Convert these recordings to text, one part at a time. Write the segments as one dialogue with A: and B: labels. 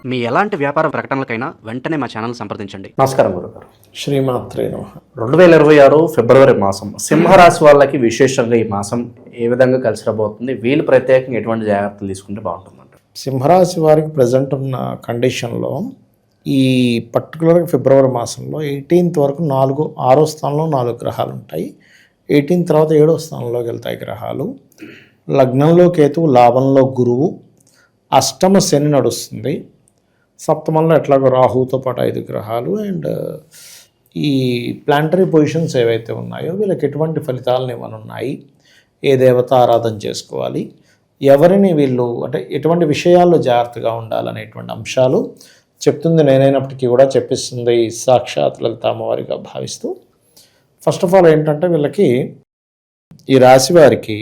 A: మీ ఎలాంటి వ్యాపార ప్రకటనలకైనా వెంటనే మా ఛానల్ సంప్రదించండి.
B: నమస్కారం గురుగారు.
C: శ్రీమాత్రే నమః.
B: 2026 ఫిబ్రవరి మాసం సింహరాశి వాళ్ళకి విశేషంగా ఈ మాసం ఏ విధంగా కలిసి రాబోతుంది? వీళ్ళు ప్రత్యేకంగా ఎటువంటి జాగ్రత్తలు తీసుకుంటే బాగుంటుందంట?
C: సింహరాశి వారికి ప్రజెంట్ ఉన్న కండిషన్లో ఈ పర్టికులర్గా ఫిబ్రవరి మాసంలో 18th వరకు 6వ స్థానంలో 4 గ్రహాలు ఉంటాయి. 18 తర్వాత 7వ స్థానంలోకి వెళ్తాయి గ్రహాలు. లగ్నంలో కేతువు, లాభంలో గురువు, అష్టమ శని నడుస్తుంది. సప్తమంలో ఎట్లాగో రాహుతో పాటు 5 గ్రహాలు. అండ్ ఈ ప్లాంటరీ పొజిషన్స్ ఏవైతే ఉన్నాయో వీళ్ళకి ఎటువంటి ఫలితాలను ఇవ్వనున్నాయి, ఏ దేవత ఆరాధన చేసుకోవాలి, ఎవరిని వీళ్ళు అంటే ఎటువంటి విషయాల్లో జాగ్రత్తగా ఉండాలనేటువంటి అంశాలు చెప్తుంది నేనైనప్పటికీ కూడా చెప్పిస్తుంది సాక్షాత్ లలిత అమ్మవారిగా భావిస్తూ. ఫస్ట్ ఆఫ్ ఆల్ ఏంటంటే వీళ్ళకి ఈ రాశి వారికి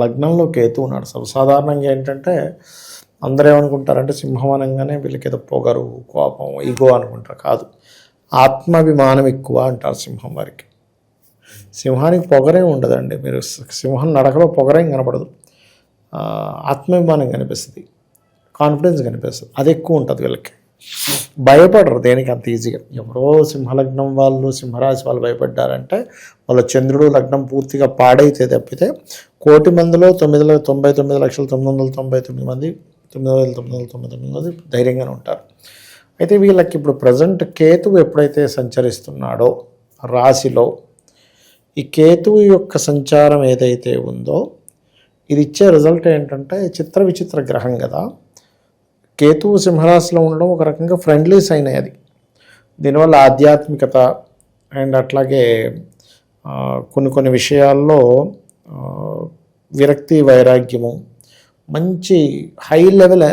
C: లగ్నంలో కేతు ఉన్నాడు. సర్వసాధారణంగా ఏంటంటే అందరూ ఏమనుకుంటారంటే సింహం అనగానే వీళ్ళకి ఏదో పొగరు, కోపం, ఈగో అనుకుంటారు. కాదు, ఆత్మాభిమానం ఎక్కువ అంటారు సింహం వారికి. సింహానికి పొగరే ఉండదండి. మీరు సింహం నడకలో పొగరేం కనపడదు, ఆత్మాభిమానం కనిపిస్తుంది, కాన్ఫిడెన్స్ కనిపిస్తుంది. అది ఎక్కువ ఉంటుంది వీళ్ళకి. భయపడరు దేనికి అంత ఈజీగా. ఎవరో సింహలగ్నం వాళ్ళు, సింహరాశి వాళ్ళు భయపడ్డారంటే వాళ్ళ చంద్రుడు లగ్నం పూర్తిగా పాడైతే తప్పితే 1,00,00,000 మందిలో 9,99,999 మంది 9,999 మంది ధైర్యంగానే ఉంటారు. అయితే వీళ్ళకి ఇప్పుడు ప్రజెంట్ కేతువు ఎప్పుడైతే సంచరిస్తున్నాడో రాశిలో, ఈ కేతువు యొక్క సంచారం ఏదైతే ఉందో ఇది ఇచ్చే రిజల్ట్ ఏంటంటే చిత్ర విచిత్ర గ్రహం కదా. కేతువు సింహరాశిలో ఉండడం ఒక రకంగా ఫ్రెండ్లీ సైన్. అది దీనివల్ల ఆధ్యాత్మికత అండ్ అట్లాగే కొన్ని విషయాల్లో విరక్తి, వైరాగ్యము, మంచి హై లెవెల్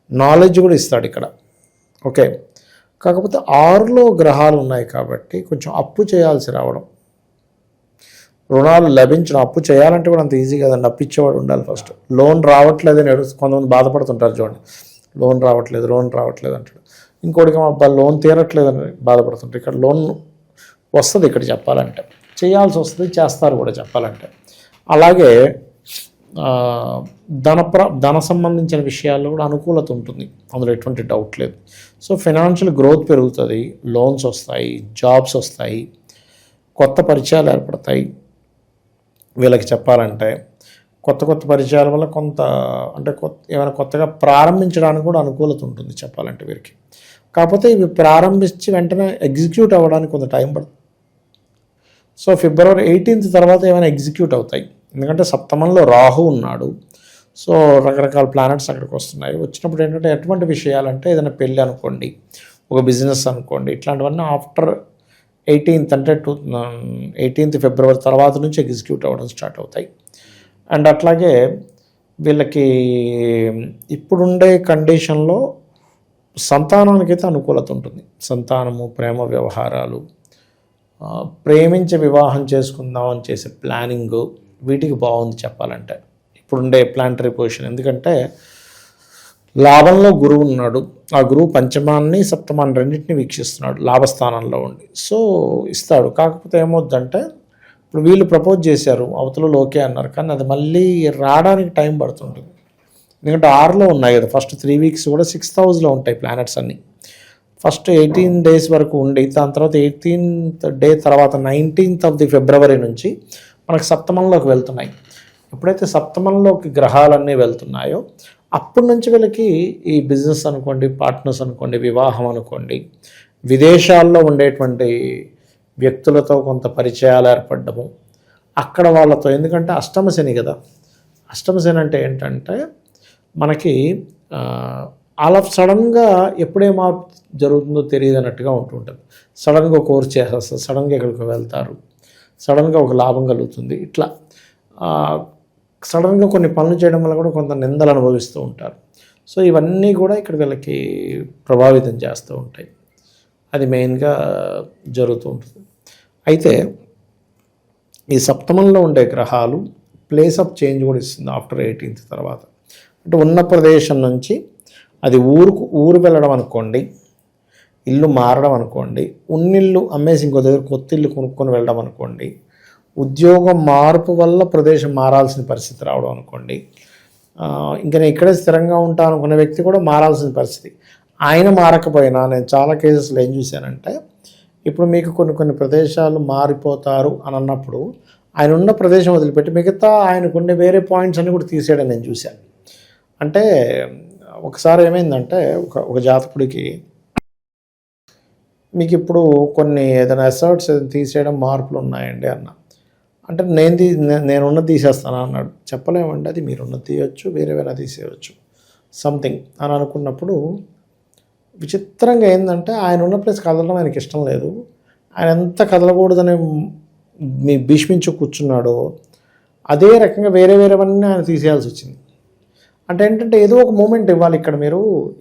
C: నాలెడ్జ్ కూడా ఇస్తాడు ఇక్కడ. ఓకే, కాకపోతే 6లో గ్రహాలు ఉన్నాయి కాబట్టి కొంచెం అప్పు చేయాల్సి రావడం, రుణాలు లభించడం. అప్పు చేయాలంటే కూడా అంత ఈజీ కదండి. అప్పు ఇచ్చేవాడు ఉండాలి ఫస్ట్. లోన్ రావట్లేదని కొంతమంది బాధపడుతుంటారు చూడండి. లోన్ రావట్లేదు అంటాడు. ఇంకోటికి అబ్బా లోన్ తీరట్లేదని బాధపడుతుంటారు. ఇక్కడ లోన్ వస్తుంది, ఇక్కడ చెప్పాలంటే చేయాల్సి వస్తుంది, చేస్తారు కూడా చెప్పాలంటే. అలాగే ధన సంబంధించిన విషయాల్లో కూడా అనుకూలత ఉంటుంది, అందులో ఎటువంటి డౌట్ లేదు. సో ఫైనాన్షియల్ గ్రోత్ పెరుగుతుంది, లోన్స్ వస్తాయి, జాబ్స్ వస్తాయి, కొత్త పరిచయాలు ఏర్పడతాయి. వీళ్ళకి చెప్పాలంటే కొత్త పరిచయాల వల్ల కొంత అంటే ఏమైనా కొత్తగా ప్రారంభించడానికి కూడా అనుకూలత ఉంటుంది చెప్పాలంటే వీరికి. కాకపోతే ఇవి ప్రారంభించి వెంటనే ఎగ్జిక్యూట్ అవ్వడానికి కొంత టైం పడుతుంది. సో ఫిబ్రవరి 18th తర్వాత ఏమైనా ఎగ్జిక్యూట్ అవుతాయి. ఎందుకంటే సప్తమంలో రాహు ఉన్నాడు. సో రకరకాల ప్లానెట్స్ అక్కడికి వస్తున్నాయి. వచ్చినప్పుడు ఏంటంటే ఎటువంటి విషయాలంటే ఏదైనా పెళ్ళి అనుకోండి, ఒక బిజినెస్ అనుకోండి, ఇట్లాంటివన్నీ ఆఫ్టర్ 18th అంటే 18th ఫిబ్రవరి తర్వాత నుంచి ఎగ్జిక్యూట్ అవ్వడం స్టార్ట్ అవుతాయి. అండ్ అట్లాగే వీళ్ళకి ఇప్పుడుండే కండిషన్లో సంతానానికైతే అనుకూలత ఉంటుంది. సంతానము, ప్రేమ వ్యవహారాలు, ప్రేమించి వివాహం చేసుకుందామని చేసే ప్లానింగు, వీటికి బాగుంది చెప్పాలంటే ఇప్పుడుండే ప్లాంటరీ పొజిషన్. ఎందుకంటే లాభంలో గురువు ఉన్నాడు. ఆ గురువు పంచమాన్ని, సప్తమాన్ని రెండింటిని వీక్షిస్తున్నాడు లాభస్థానంలో ఉండి. సో ఇస్తాడు. కాకపోతే ఏమవుద్దంటే ఇప్పుడు వీళ్ళు ప్రపోజ్ చేశారు, అవతల ఓకే అన్నారు, కానీ అది మళ్ళీ రావడానికి టైం పడుతుంటుంది. ఎందుకంటే 6లో ఉన్నాయి కదా. ఫస్ట్ 3 weeks కూడా 6th houseలో ఉంటాయి ప్లానెట్స్ అన్నీ. ఫస్ట్ 18 days వరకు ఉండి దాని తర్వాత 18th day తర్వాత 19th of February నుంచి మనకు సప్తమంలోకి వెళ్తున్నాయి. ఎప్పుడైతే సప్తమంలోకి గ్రహాలన్నీ వెళ్తున్నాయో అప్పటి నుంచి వీళ్ళకి ఈ బిజినెస్ అనుకోండి, పార్ట్నర్స్ అనుకోండి, వివాహం అనుకోండి, విదేశాల్లో ఉండేటువంటి వ్యక్తులతో కొంత పరిచయాలు ఏర్పడము, అక్కడ వాళ్ళతో. ఎందుకంటే అష్టమ శని కదా. అష్టమ శని అంటే ఏంటంటే మనకి ఆల్ ఆఫ్ సడన్గా ఎప్పుడే మార్పు జరుగుతుందో తెలియదు అన్నట్టుగా ఉంటుంటుంది. సడన్గా ఒక కోర్స్ చేసేస్తారు, సడన్గా ఎక్కడికి వెళ్తారు, సడన్గా ఒక లాభం కలుగుతుంది. ఇట్లా సడన్గా కొన్ని పనులు చేయడం వల్ల కూడా కొంత నిందలు అనుభవిస్తూ ఉంటారు. సో ఇవన్నీ కూడా ఇక్కడ వీళ్ళకి ప్రభావితం చేస్తూ ఉంటాయి. అది మెయిన్గా జరుగుతూ ఉంటుంది. అయితే ఈ సప్తమంలో ఉండే గ్రహాలు ప్లేస్ ఆఫ్ చేంజ్ కూడా ఇస్తుంది ఆఫ్టర్ 18th తర్వాత. అంటే ఉన్న ప్రదేశం నుంచి అది ఊరు వెళ్ళడం అనుకోండి, ఇల్లు మారడం అనుకోండి, ఉన్నిల్లు అమ్మేసి ఇంకో దగ్గర కొత్త ఇల్లు కొనుక్కొని వెళ్ళడం అనుకోండి, ఉద్యోగం మార్పు వల్ల ప్రదేశం మారాల్సిన పరిస్థితి రావడం అనుకోండి, ఇంకా నేను ఇక్కడే స్థిరంగా ఉంటాను అనుకున్న వ్యక్తి కూడా మారాల్సిన పరిస్థితి. ఆయన మారకపోయినా నేను చాలా కేసెస్లో ఏం చూశానంటే, ఇప్పుడు మీకు కొన్ని ప్రదేశాలు మారిపోతారు అని అన్నప్పుడు ఆయన ఉన్న ప్రదేశం వదిలిపెట్టి మిగతా ఆయనకున్న వేరే పాయింట్స్ అన్ని కూడా తీసేయడం నేను చూశాను. అంటే ఒకసారి ఏమైందంటే ఒక జాతకుడికి మీకు ఇప్పుడు కొన్ని ఏదైనా ఎసర్ట్స్ తీసేయడం మార్పులు ఉన్నాయండి అన్న. అంటే నేనున్నది తీసేస్తాను అన్నాడు. చెప్పలేమండి, అది మీరున్నది తీయవచ్చు, వేరేమైనా తీసేయవచ్చు సంథింగ్ అని అనుకున్నప్పుడు విచిత్రంగా ఏంటంటే ఆయన ఉన్న ప్లేస్ కదలడం ఆయనకి ఇష్టం లేదు. ఆయన ఎంత కదలకూడదని మీ భీష్మించు కూర్చున్నాడో అదే రకంగా వేరేవన్నీ ఆయన తీసేయాల్సి వచ్చింది. అంటే ఏంటంటే ఏదో ఒక మూమెంట్ ఇవ్వాలి.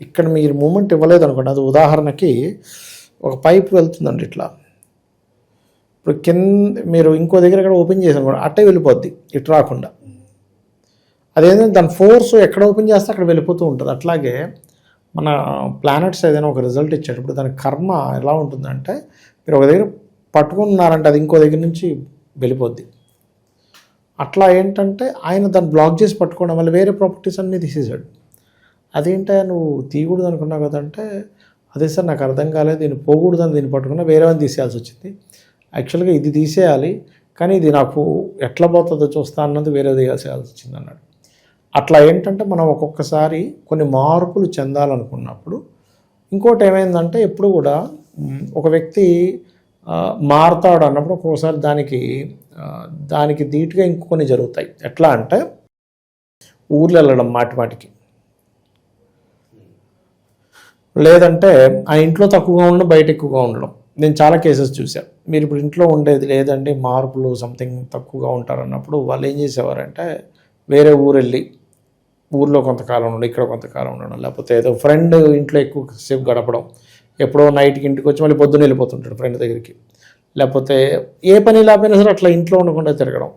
C: ఇక్కడ మీరు మూమెంట్ ఇవ్వలేదు అనుకోండి. అది ఉదాహరణకి ఒక పైప్ వెళ్తుందండి ఇట్లా, ఇప్పుడు కింద మీరు ఇంకో దగ్గర ఎక్కడ ఓపెన్ చేసాను కూడా అట్టే వెళ్ళిపోద్ది ఇటు రాకుండా. అదేంటంటే దాని ఫోర్స్ ఎక్కడ ఓపెన్ చేస్తే అక్కడ వెళ్ళిపోతూ ఉంటుంది. అట్లాగే మన ప్లానెట్స్ ఏదైనా ఒక రిజల్ట్ ఇచ్చేటప్పుడు దాని కర్మ ఎలా ఉంటుందంటే, మీరు ఒక దగ్గర పట్టుకున్నారంటే అది ఇంకో దగ్గర నుంచి వెళ్ళిపోద్ది. అట్లా ఏంటంటే ఆయన దాన్ని బ్లాక్ చేసి పట్టుకోవడం వల్ల వేరే ప్రాపర్టీస్ అన్నీ తీసేసాడు. అదేంటో నువ్వు తీయకూడదు అనుకున్నావు కదంటే, అదే సార్ నాకు అర్థం కాలేదు, దీన్ని పోకూడదని దీన్ని పట్టుకున్నా వేరేవన్నీ తీసేయాల్సి వచ్చింది. యాక్చువల్గా ఇది తీసేయాలి, కానీ ఇది నాకు ఎట్లా పోతుందో చూస్తా అన్నది వేరే తీయాల్సి వచ్చింది అన్నాడు. అట్లా ఏంటంటే మనం ఒక్కొక్కసారి కొన్ని మార్పులు చెందాలనుకున్నప్పుడు, ఇంకోటి ఏమైందంటే ఎప్పుడు కూడా ఒక వ్యక్తి మారుతాడు అన్నప్పుడు ఒక్కొక్కసారి దానికి ధీటుగా ఇంకొన్ని జరుగుతాయి. ఎట్లా అంటే ఊర్లు వెళ్ళడం మాటికి, లేదంటే ఆ ఇంట్లో తక్కువగా ఉండడం, బయట ఎక్కువగా ఉండడం. నేను చాలా కేసెస్ చూశాను. మీరు ఇప్పుడు ఇంట్లో ఉండేది లేదంటే మార్పులు సంథింగ్ తక్కువగా ఉంటారన్నప్పుడు వాళ్ళు ఏం చేసేవారంటే వేరే ఊరు వెళ్ళి ఊర్లో కొంతకాలం ఉండడం, ఇక్కడ కొంతకాలం ఉండడం, లేకపోతే ఏదో ఫ్రెండ్ ఇంట్లో ఎక్కువసేపు గడపడం, ఎప్పుడో నైట్కి ఇంటికి వచ్చి మళ్ళీ పొద్దున్న వెళ్ళిపోతుంటాడు ఫ్రెండ్ దగ్గరికి, లేకపోతే ఏ పని లేకపోయినా సరే అట్లా ఇంట్లో ఉండకుండా తిరగడం.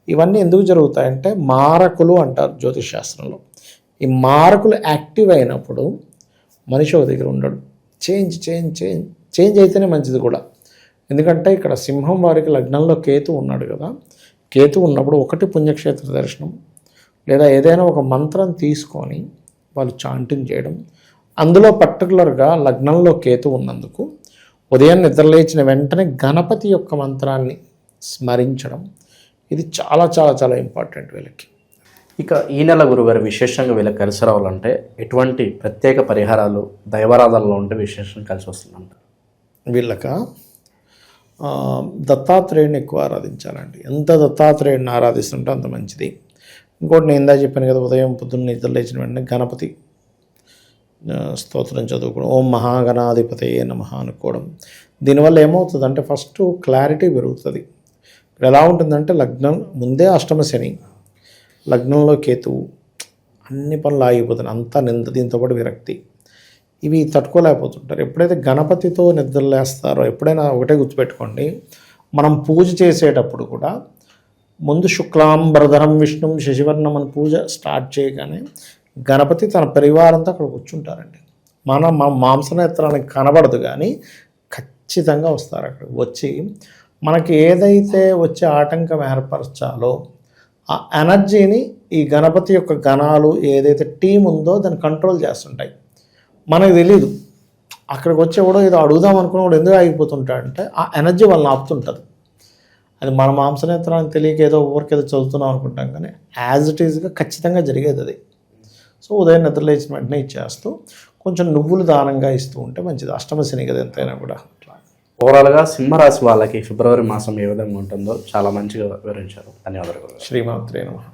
C: ఇవన్నీ ఎందుకు జరుగుతాయంటే మారకులు అంటారు జ్యోతిష్ శాస్త్రంలో. ఈ మారకులు యాక్టివ్ అయినప్పుడు మనిషి ఒక దగ్గర ఉండడు. చేంజ్ అయితేనే మంచిది కూడా. ఎందుకంటే ఇక్కడ సింహం వారికి లగ్నంలో కేతు ఉన్నాడు కదా. కేతు ఉన్నప్పుడు ఒకటి పుణ్యక్షేత్ర దర్శనం, లేదా ఏదైనా ఒక మంత్రం తీసుకొని వాళ్ళు చాంటింగ్ చేయడం. అందులో పర్టికులర్గా లగ్నంలో కేతు ఉన్నందుకు ఉదయం నిద్రలేచిన వెంటనే గణపతి యొక్క మంత్రాన్ని స్మరించడం, ఇది చాలా చాలా చాలా ఇంపార్టెంట్ వీళ్ళకి.
B: ఇక ఈ నెల గురుగారు విశేషంగా వీళ్ళకి కలిసి రావాలంటే ఎటువంటి ప్రత్యేక పరిహారాలు దైవారాధనలో ఉంటే విశేషంగా కలిసి వస్తుందంట?
C: వీళ్ళక దత్తాత్రేయుని ఎక్కువ ఆరాధించాలండి. ఎంత దత్తాత్రేయుడిని ఆరాధిస్తుంటే అంత మంచిది. ఇంకోటి నేను ఇందా చెప్పాను కదా, ఉదయం పొద్దున్న నిద్ర లేచిన వెంటనే గణపతి స్తోత్రం చదువుకోవడం, ఓం మహాగణాధిపతయే నమః అనుకోవడం. దీనివల్ల ఏమవుతుందంటే ఫస్ట్ క్లారిటీ పెరుగుతుంది. ఇప్పుడు ఎలా ఉంటుందంటే లగ్నం ముందే అష్టమ శని, లగ్నంలో కేతువు, అన్ని పనులు ఆగిపోతున్నాయి, అంతా దీంతో పాటు విరక్తి, ఇవి తట్టుకోలేకపోతుంటారు. ఎప్పుడైతే గణపతితో నిద్రలేస్తారో, ఎప్పుడైనా ఒకటే గుర్తుపెట్టుకోండి, మనం పూజ చేసేటప్పుడు కూడా ముందు శుక్లాంబరధరం విష్ణుం శశివర్ణం అని పూజ స్టార్ట్ చేయగానే గణపతి తన పరివారంతో అక్కడ కూర్చుంటారండి. మన మాంసనేత్రానికి కనబడదు కానీ ఖచ్చితంగా వస్తారు. అక్కడ వచ్చి మనకి ఏదైతే వచ్చే ఆటంకం ఏర్పరచాలో ఆ ఎనర్జీని ఈ గణపతి యొక్క గణాలు ఏదైతే టీం ఉందో దాన్ని కంట్రోల్ చేస్తుంటాయి. మనకు తెలీదు. అక్కడికి వచ్చేవాడు ఏదో అడుగుదాం అనుకున్నవాడు ఎందుకు ఆగిపోతుంటాడంటే ఆ ఎనర్జీ వాళ్ళని ఆపుతుంటుంది. అది మన మాంసనేత్రానికి తెలియక ఏదో ఊరికేదో చదువుతున్నాం అనుకుంటాం, కానీ యాజ్ ఇట్ ఈజ్గా ఖచ్చితంగా జరిగేది అది. సో ఉదయం నిద్ర లేచిన వెంటనే ఇచ్చేస్తూ కొంచెం నువ్వులు దానంగా ఇస్తూ ఉంటే మంచిది. అష్టమ శని కదా ఎంతైనా కూడా. అట్లా
B: ఓవరాల్గా సింహరాశి వాళ్ళకి ఫిబ్రవరి మాసం ఏ విధంగా ఉంటుందో చాలా మంచిగా వివరించారు. ధన్యవాదాలు.
C: శ్రీమాత్రే నమః.